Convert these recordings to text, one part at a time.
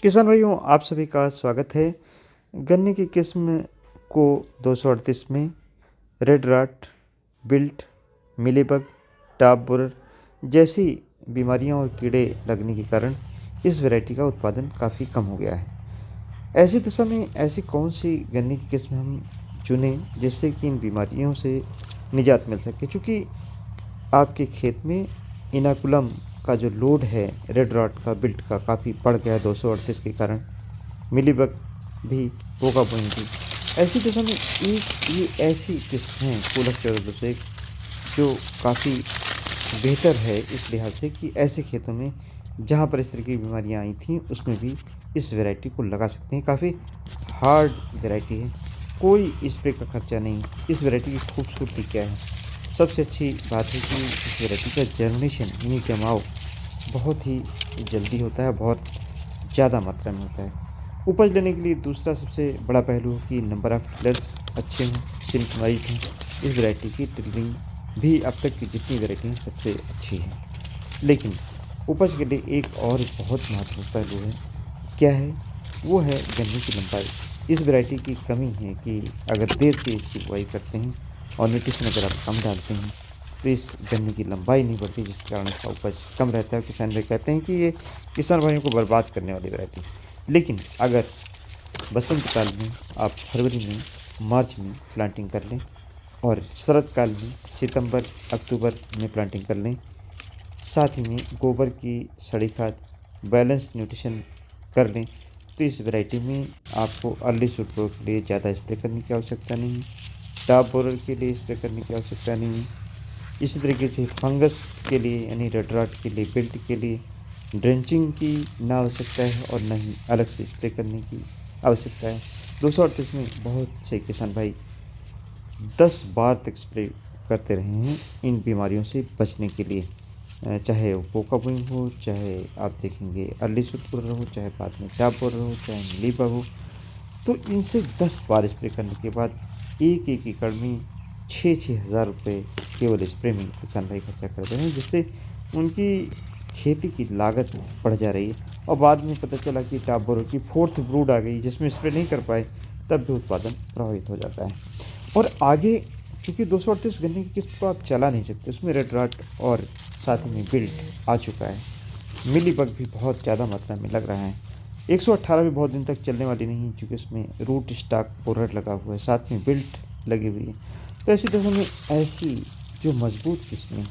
किसान भाइयों, आप सभी का स्वागत है। गन्ने की किस्म को 238 में red rot, built, mealybug, top borer जैसी बीमारियां और कीड़े लगने के कारण इस वैरायटी का उत्पादन काफ़ी कम हो गया है। ऐसी दशा में ऐसी कौन सी गन्ने की किस्म हम चुनें जिससे कि इन बीमारियों से निजात मिल सके? चूँकि आपके खेत में इनाकुलम का जो लोड है रेड रॉट का, बिल्ट का, काफ़ी बढ़ गया है 238 के कारण। मिलीबग भी, पोका बोइंग भी। ऐसी दशा में एक ये ऐसी किस्म है कोलक 1401 जो काफ़ी बेहतर है इस लिहाज से कि ऐसे खेतों में जहाँ पर इस तरह की बीमारियाँ आई थीं उसमें भी इस वैरायटी को लगा सकते हैं। काफ़ी हार्ड वैरायटी है, कोई स्प्रे का खर्चा नहीं। इस वैरायटी की खूबसूरती क्या है? सबसे अच्छी बात है कि इस वैरायटी का जर्मिनेशन यानी जमाव बहुत ही जल्दी होता है, बहुत ज़्यादा मात्रा में होता है। उपज लेने के लिए दूसरा सबसे बड़ा पहलू है कि नंबर ऑफ़ टिलर्स अच्छे हों, सिंक्रोनाइज़्ड हों। इस वैरायटी की टिलरिंग भी अब तक की जितनी वैरायटी हैं सबसे अच्छी है। लेकिन उपज के लिए एक और बहुत महत्वपूर्ण पहलू है, क्या है? वो है गन्ने की लंबाई। इस वैरायटी की कमी है कि अगर देर से इसकी बुआई करते हैं और न्यूट्रिशन अगर आप कम डालते हैं, तो इस गन्ने की लंबाई नहीं बढ़ती, जिसके कारण इसका उपज कम रहता है। किसान भाई कहते हैं कि ये किसान भाइयों को बर्बाद करने वाली वैरायटी। लेकिन अगर बसंत काल में आप फरवरी में, मार्च में प्लांटिंग कर लें और शरद काल में सितंबर, अक्टूबर में प्लांटिंग कर लें, साथ ही में गोबर की सड़ी खाद, बैलेंस न्यूट्रिशन कर लें, तो इस वैरायटी में आपको अर्ली शूट ग्रोथ के लिए ज़्यादा स्प्रे करने की आवश्यकता नहीं है। टॉप बोरर के लिए स्प्रे करने की आवश्यकता नहीं है। इसी तरीके से फंगस के लिए यानी रेड रॉट के लिए, बिल्ट के लिए ड्रेंचिंग की ना आवश्यकता है और ना ही अलग से स्प्रे करने की आवश्यकता है। 238 में बहुत से किसान भाई 10 बार तक स्प्रे करते रहे हैं इन बीमारियों से बचने के लिए। चाहे वो पोका बोइंग हो, चाहे आप देखेंगे अर्ली शूट बोरर हो, चाहे बाद में टाप बोरर हो, चाहे मिलीबग हो। तो इनसे 10 बार स्प्रे करने के बाद एक-एक एकड़ में 6-6 हज़ार रुपये केवल स्प्रे में किसान भाई खर्चा कर दे रहे हैं, जिससे उनकी खेती की लागत बढ़ जा रही है। और बाद में पता चला कि टाप बोरर की 4th ब्रूड आ गई जिसमें स्प्रे नहीं कर पाए, तब भी उत्पादन प्रभावित हो जाता है। और आगे क्योंकि 238 गन्ने की किस्म को आप चला नहीं सकते, उसमें रेड रॉट और साथ ही में बिल्ट आ चुका है। मिलीबग भी बहुत ज़्यादा मात्रा में लग रहा है। 118 भी बहुत दिन तक चलने वाली नहीं है क्योंकि उसमें रूट स्टॉक बोरर लगा हुआ है, साथ में बिल्ट लगी हुई है। तो ऐसी दशा में ऐसी जो मजबूत किस्में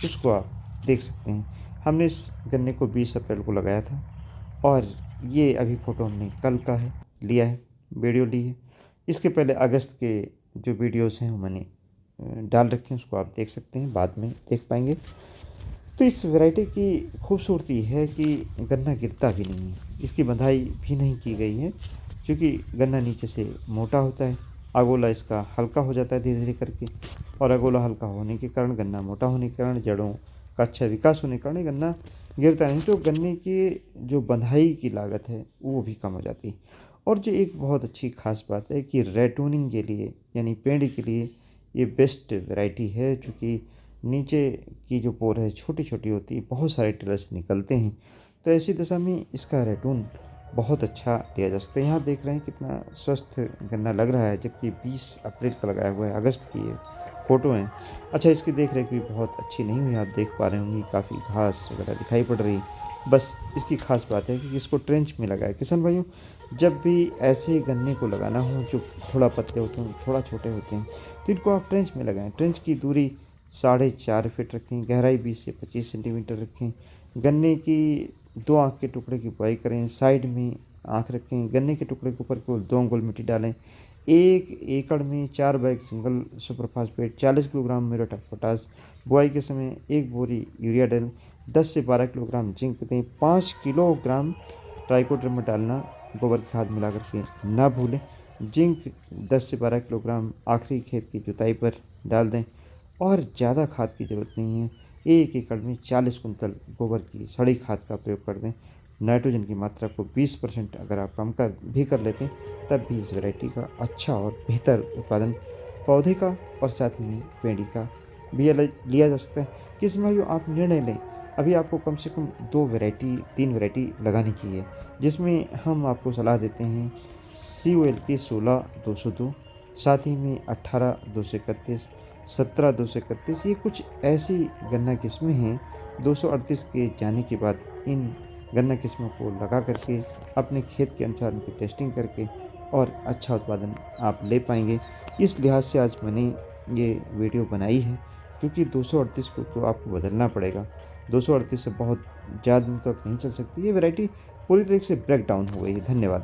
उसको आप देख सकते हैं। हमने इस गन्ने को 20 अप्रैल को लगाया था और ये अभी फ़ोटो हमने कल का है लिया है, वीडियो ली है। इसके पहले अगस्त के जो वीडियोज़ हैं वो मैंने डाल रखे हैं, उसको आप देख सकते हैं, बाद में देख पाएँगे। तो इस वैरायटी की खूबसूरती है कि गन्ना गिरता भी नहीं है, इसकी बंधाई भी नहीं की गई है, क्योंकि गन्ना नीचे से मोटा होता है, अगोला इसका हल्का हो जाता है धीरे-धीरे करके और अगोला हल्का होने के कारण, गन्ना मोटा होने के कारण, जड़ों का अच्छा विकास होने के कारण ये गन्ना गिरता नहीं, तो गन्ने की जो बंधाई की लागत है, वो भी कम हो जाती है। और जो एक बहुत अच्छी ख़ास बात है कि रेटूनिंग के लिए यानी पेड़ के लिए ये बेस्ट वैरायटी है, चूँकि नीचे की जो पोर है छोटी-छोटी होती है, बहुत सारे टिलर्स निकलते हैं, तो ऐसी दशा में इसका रेटून बहुत अच्छा लिया जा सकता है। यहाँ देख रहे हैं कितना स्वस्थ गन्ना लग रहा है, जबकि 20 अप्रैल का लगाया हुआ है, अगस्त की ये फ़ोटो है। अच्छा, इसकी देख-रेख भी बहुत अच्छी नहीं हुई, आप देख पा रहे होंगे काफ़ी घास वगैरह दिखाई पड़ रही है। बस इसकी ख़ास बात है कि इसको ट्रेंच में लगाया। किसान भाइयों, जब भी ऐसे गन्ने को लगाना हो जो थोड़ा पत्ते होते हैं, थोड़ा छोटे होते हैं, तो इनको आप ट्रेंच में लगाएँ। ट्रेंच की दूरी 4.5 फीट रखें, गहराई 20 से 25 सेंटीमीटर रखें। गन्ने की 2 आँख के टुकड़े की बुआई करें, साइड में आँख रखें, गन्ने के टुकड़े के ऊपर केवल 2 अंगुल मिट्टी डालें। 1 एकड़ में 4 bag single super phosphate, 40 kilogram muriate of potash, बुआई के समय 1 बोरी यूरिया डालें, 10 से 12 किलोग्राम जिंक दें, 5 किलोग्राम ट्राइकोडर्मा डालना गोबर की खाद मिलाकर के ना भूलें। जिंक 10 से 12 किलोग्राम आखिरी खेत की जुताई पर डाल दें और ज़्यादा खाद की ज़रूरत नहीं है। 1 एकड़ में 40 कुंतल गोबर की सड़ी खाद का प्रयोग कर दें। नाइट्रोजन की मात्रा को 20% अगर आप कम कर लेते हैं, तब भी इस वैरायटी का अच्छा और बेहतर उत्पादन पौधे का और साथ ही में पेड़ी का भी लिया जा सकता है। किस भाइयों आप निर्णय लें, अभी आपको कम से कम 2 वैरायटी 3 वैरायटी लगानी चाहिए, जिसमें हम आपको सलाह देते हैं COL के 16-202, साथ ही में 18-231, 17-231, ये कुछ ऐसी गन्ना किस्में हैं 238 के जाने के बाद इन गन्ना किस्मों को लगा करके अपने खेत के अनुसार उनकी टेस्टिंग करके और अच्छा उत्पादन आप ले पाएंगे। इस लिहाज से आज मैंने ये वीडियो बनाई है, क्योंकि 238 को तो आपको बदलना पड़ेगा। 238 से बहुत ज़्यादा दिन तक नहीं चल सकती, ये वैरायटी पूरी तरीके से ब्रेक डाउन हो गई है। धन्यवाद।